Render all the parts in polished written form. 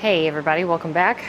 Hey everybody, welcome back.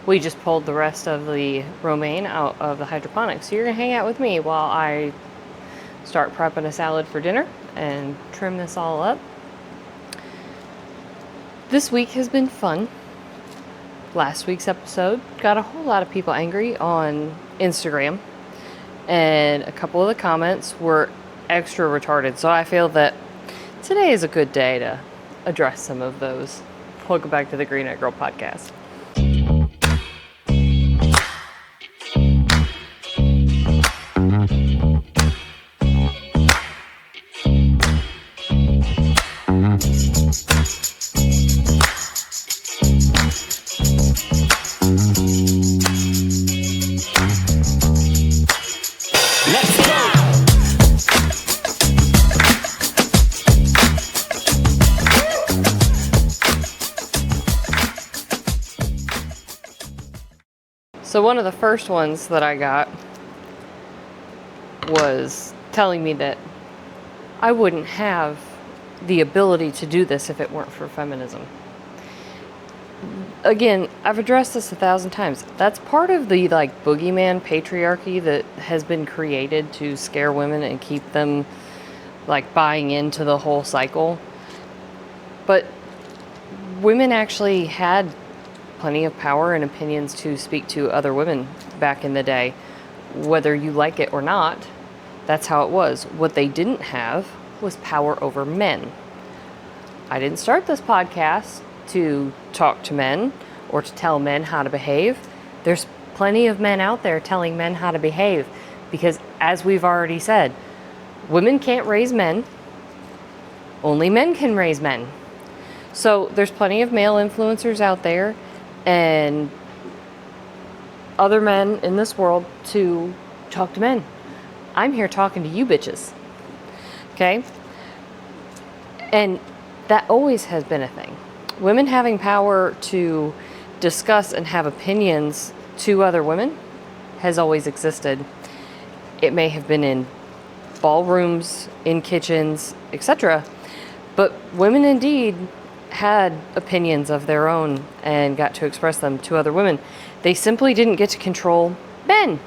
We just pulled the rest of the romaine out of the hydroponics, so you're gonna hang out with me while I start prepping a salad for dinner and trim this all up. This week has been fun. Last week's episode got a whole lot of people angry on Instagram, and a couple of the comments were extra retarded, so I feel that today is a good day to address some of those. Welcome back to the Green Egg Girl podcast. So one of the first ones that I got was telling me that I wouldn't have the ability to do this if it weren't for feminism. Again, I've addressed this 1,000 times. That's part of the boogieman patriarchy that has been created to scare women and keep them buying into the whole cycle. But women actually had plenty of power and opinions to speak to other women back in the day. Whether you like it or not, that's how it was. What they didn't have was power over men. I didn't start this podcast to talk to men or to tell men how to behave. There's plenty of men out there telling men how to behave because, as we've already said, women can't raise men. Only men can raise men. So there's plenty of male influencers out there and other men in this world to talk to men. I'm here talking to you bitches. Okay? And that always has been a thing. Women having power to discuss and have opinions to other women has always existed. It may have been in ballrooms, in kitchens, etc. But women indeed had opinions of their own and got to express them to other women. They simply didn't get to control men.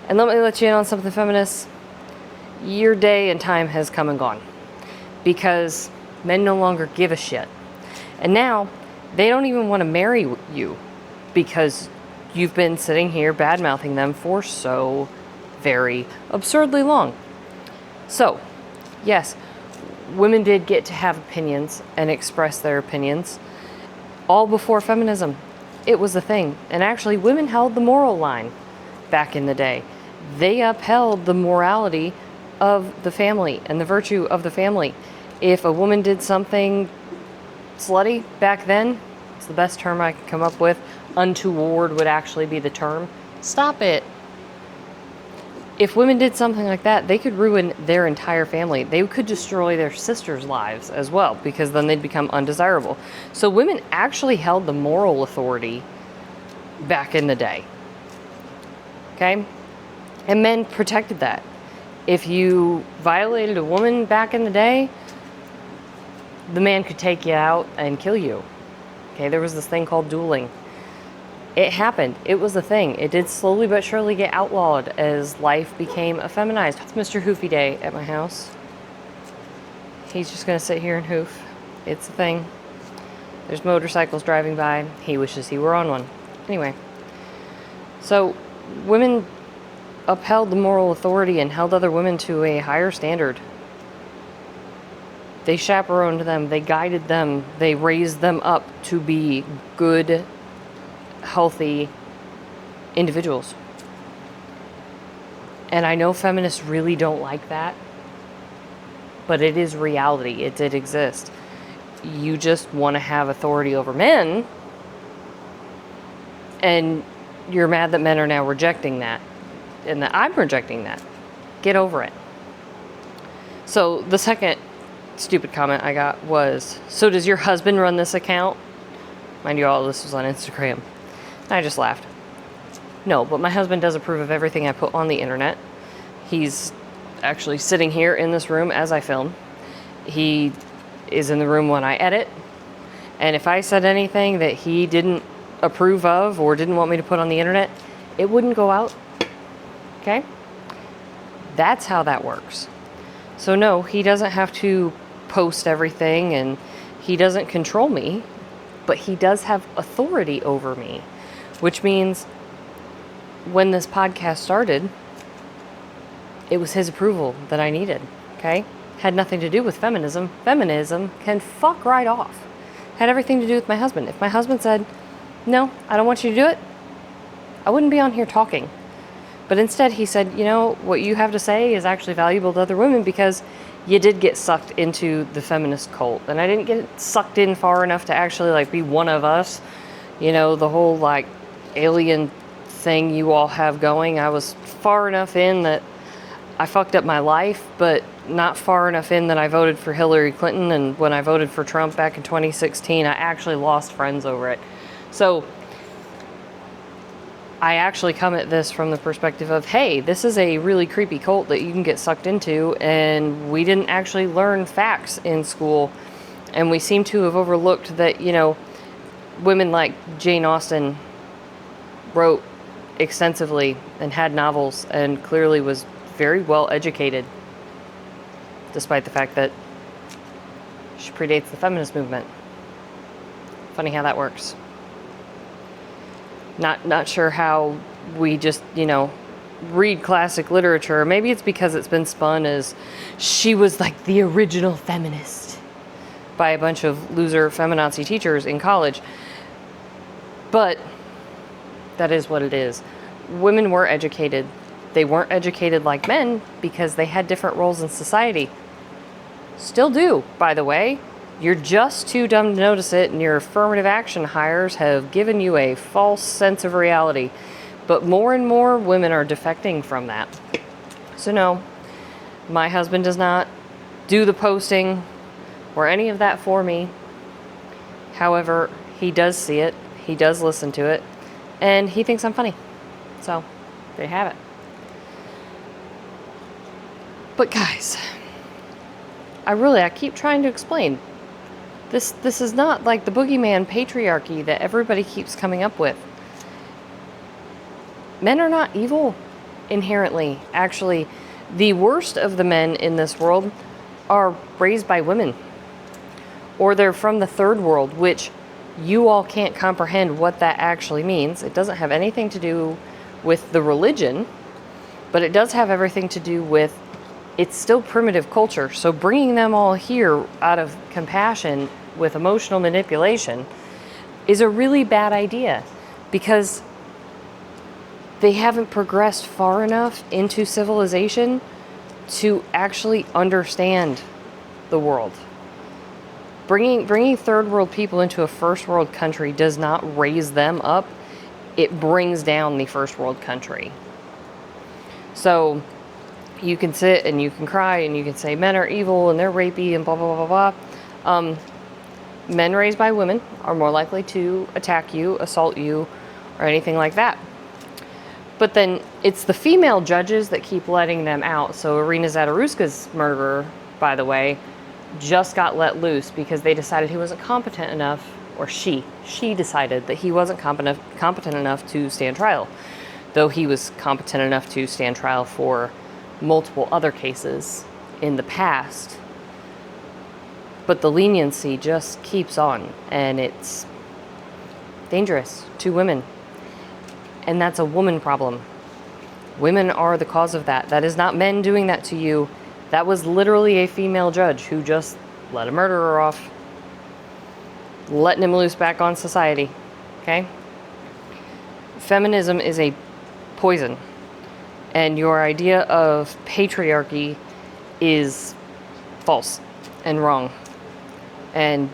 And let me let you in on something, feminists. Your day and time has come and gone because men no longer give a shit. And now they don't even want to marry you because you've been sitting here bad-mouthing them for so very absurdly long. So, yes, women did get to have opinions and express their opinions all before feminism. It was a thing. And actually, women held the moral line back in the day. They upheld the morality of the family and the virtue of the family. If a woman did something slutty back then, it's the best term I could come up with. Untoward would actually be the term. Stop it. If women did something like that, they could ruin their entire family. They could destroy their sisters' lives as well, because then they'd become undesirable. So women actually held the moral authority back in the day. Okay? And men protected that. If you violated a woman back in the day, the man could take you out and kill you. Okay? There was this thing called dueling. It happened. It was a thing. It did slowly but surely get outlawed as life became effeminized. It's Mr. Hoofy Day at my house. He's just going to sit here and hoof. It's a thing. There's motorcycles driving by. He wishes he were on one. Anyway. So, women upheld the moral authority and held other women to a higher standard. They chaperoned them. They guided them. They raised them up to be good, healthy individuals. And I know feminists really don't like that, but it is reality. It did exist. You just want to have authority over men, and you're mad that men are now rejecting that, and that I'm rejecting that. Get over it. So the second stupid comment I got was, so does your husband run this account? Mind you, all this was on Instagram. I just laughed. No, but my husband does approve of everything I put on the internet. He's actually sitting here in this room as I film. He is in the room when I edit. And if I said anything that he didn't approve of or didn't want me to put on the internet, it wouldn't go out. Okay? That's how that works. So no, he doesn't have to post everything, and he doesn't control me, but he does have authority over me, which means when this podcast started, it was his approval that I needed. Okay? Had nothing to do with feminism. Feminism can fuck right off. Had everything to do with my husband. If my husband said, no, I don't want you to do it, I wouldn't be on here talking. But instead he said, you know, what you have to say is actually valuable to other women because you did get sucked into the feminist cult. And I didn't get sucked in far enough to actually like be one of us. You know, the whole like alien thing you all have going. I was far enough in that I fucked up my life, but not far enough in that I voted for Hillary Clinton. And when I voted for Trump back in 2016, I actually lost friends over it. So I actually come at this from the perspective of, hey, this is a really creepy cult that you can get sucked into, and we didn't actually learn facts in school, and we seem to have overlooked that, you know, women like Jane Austen wrote extensively and had novels and clearly was very well educated, despite the fact that she predates the feminist movement. Funny how that works. Not sure how we just, you know, read classic literature. Maybe it's because it's been spun as she was like the original feminist by a bunch of loser feminazi teachers in college. But that is what it is. Women were educated. They weren't educated like men because they had different roles in society. Still do, by the way. You're just too dumb to notice it, and your affirmative action hires have given you a false sense of reality. But more and more women are defecting from that. So no, my husband does not do the posting or any of that for me. However, he does see it, he does listen to it, and he thinks I'm funny. So, there you have it. But guys, I keep trying to explain. This is not like the boogeyman patriarchy that everybody keeps coming up with. Men are not evil inherently. Actually, the worst of the men in this world are raised by women. Or they're from the third world, which you all can't comprehend what that actually means. It doesn't have anything to do with the religion, but it does have everything to do with, it's still primitive culture. So bringing them all here out of compassion with emotional manipulation is a really bad idea, because they haven't progressed far enough into civilization to actually understand the world. Bringing third world people into a first world country does not raise them up. It brings down the first world country. So you can sit and you can cry and you can say men are evil and they're rapey and blah, blah, blah, blah, blah. Men raised by women are more likely to attack you, assault you, or anything like that. But then it's the female judges that keep letting them out. So Irina Zadaruska's murderer, by the way, just got let loose because they decided he wasn't competent enough, or she decided that he wasn't competent enough to stand trial, though he was competent enough to stand trial for multiple other cases in the past. But the leniency just keeps on, and it's dangerous to women. And that's a woman problem. Women are the cause of that. That is not men doing that to you. That was literally a female judge who just let a murderer off, letting him loose back on society. Okay? Feminism is a poison. And your idea of patriarchy is false and wrong and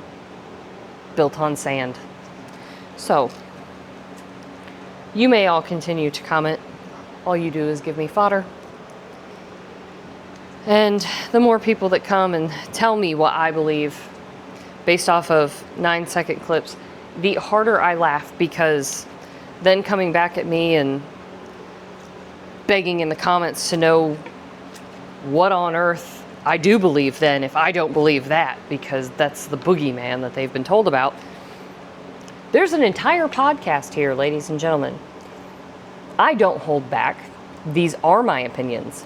built on sand. So, you may all continue to comment. All you do is give me fodder. And the more people that come and tell me what I believe based off of 9-second clips, the harder I laugh, because then coming back at me and begging in the comments to know what on earth I do believe then if I don't believe that, because that's the boogeyman that they've been told about. There's an entire podcast here, ladies and gentlemen. I don't hold back. These are my opinions.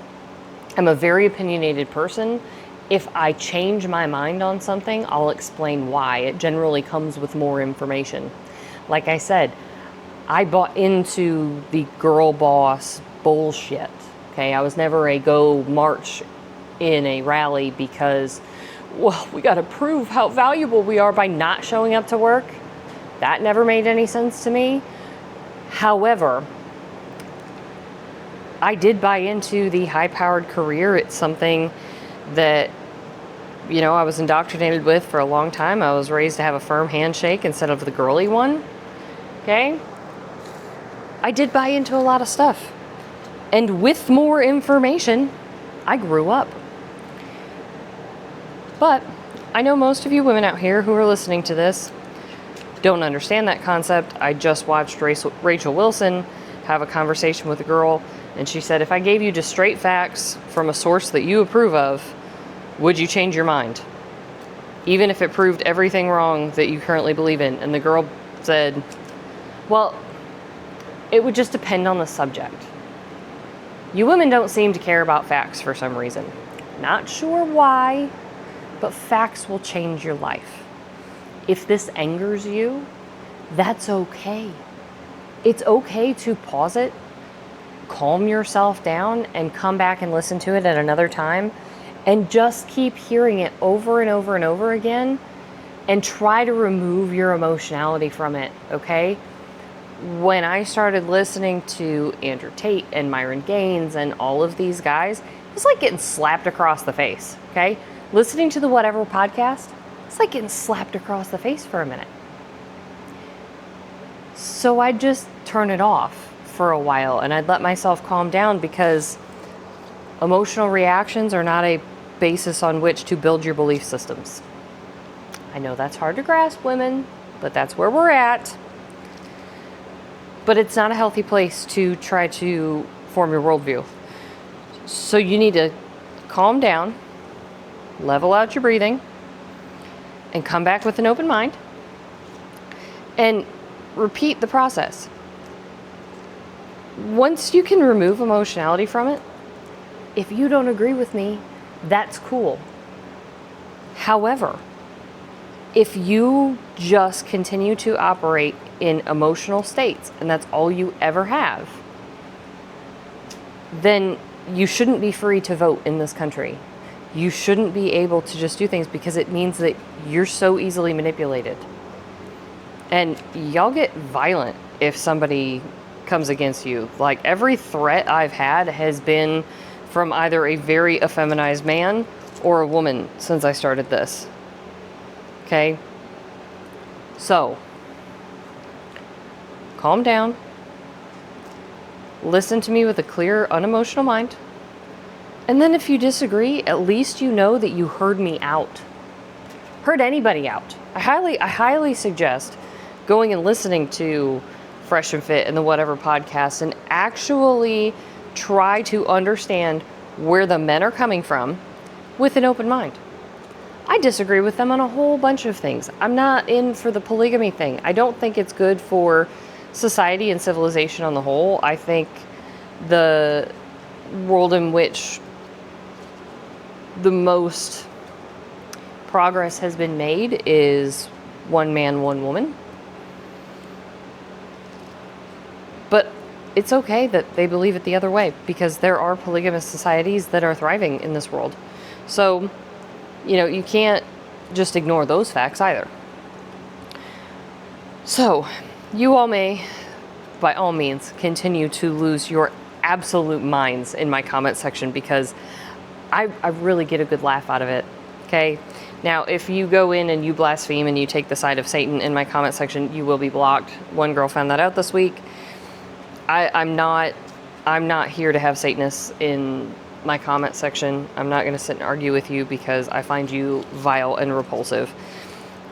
I'm a very opinionated person. If I change my mind on something, I'll explain why. It generally comes with more information. Like I said, I bought into the girl boss bullshit. Okay, I was never a go march in a rally because, well, we got to prove how valuable we are by not showing up to work. That never made any sense to me. However, I did buy into the high-powered career. It's something that, you know, I was indoctrinated with for a long time. I was raised to have a firm handshake instead of the girly one. Okay? I did buy into a lot of stuff. And with more information, I grew up. But I know most of you women out here who are listening to this don't understand that concept. I just watched Rachel Wilson have a conversation with a girl, and she said, if I gave you just straight facts from a source that you approve of, would you change your mind? Even if it proved everything wrong that you currently believe in. And the girl said, well, it would just depend on the subject. You women don't seem to care about facts for some reason. Not sure why, but facts will change your life. If this angers you, that's okay. It's okay to pause it, calm yourself down, and come back and listen to it at another time, and just keep hearing it over and over and over again, and try to remove your emotionality from it, okay? When I started listening to Andrew Tate and Myron Gaines and all of these guys, it's like getting slapped across the face, okay? Listening to the Whatever podcast, it's like getting slapped across the face for a minute. So I'd just turn it off for a while and I'd let myself calm down, because emotional reactions are not a basis on which to build your belief systems. I know that's hard to grasp, women, but that's where we're at. But it's not a healthy place to try to form your worldview. So you need to calm down, level out your breathing, and come back with an open mind, and repeat the process. Once you can remove emotionality from it, if you don't agree with me, that's cool. However, if you just continue to operate in emotional states, and that's all you ever have, then you shouldn't be free to vote in this country. You shouldn't be able to just do things, because it means that you're so easily manipulated. And y'all get violent if somebody comes against you. Like, every threat I've had has been from either a very effeminized man or a woman since I started this. Okay? So, calm down. Listen to me with a clear, unemotional mind. And then if you disagree, at least you know that you heard me out. Heard anybody out. I highly suggest going and listening to Fresh and Fit and the Whatever podcast and actually try to understand where the men are coming from with an open mind. I disagree with them on a whole bunch of things. I'm not in for the polygamy thing. I don't think it's good for society and civilization on the whole. I think the world in which the most progress has been made is one man, one woman. But it's okay that they believe it the other way, because there are polygamous societies that are thriving in this world. So, you know, you can't just ignore those facts either. So, you all may, by all means, continue to lose your absolute minds in my comment section, because I really get a good laugh out of it, okay? Now, if you go in and you blaspheme and you take the side of Satan in my comment section, you will be blocked. One girl found that out this week. I'm not here to have Satanists in my comment section. I'm not going to sit and argue with you because I find you vile and repulsive.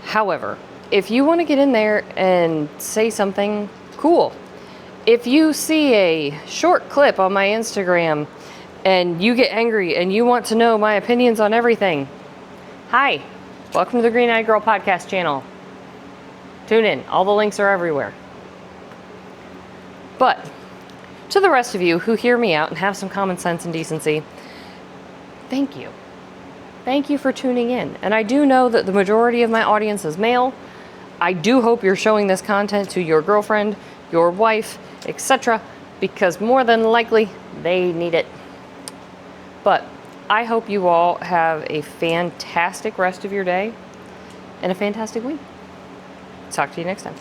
However, if you want to get in there and say something, cool. If you see a short clip on my Instagram and you get angry and you want to know my opinions on everything, hi, welcome to the Green Eyed Girl podcast channel. Tune in. All the links are everywhere. But to the rest of you who hear me out and have some common sense and decency, thank you. Thank you for tuning in. And I do know that the majority of my audience is male. I do hope you're showing this content to your girlfriend, your wife, etc., because more than likely they need it. But I hope you all have a fantastic rest of your day and a fantastic week. Talk to you next time.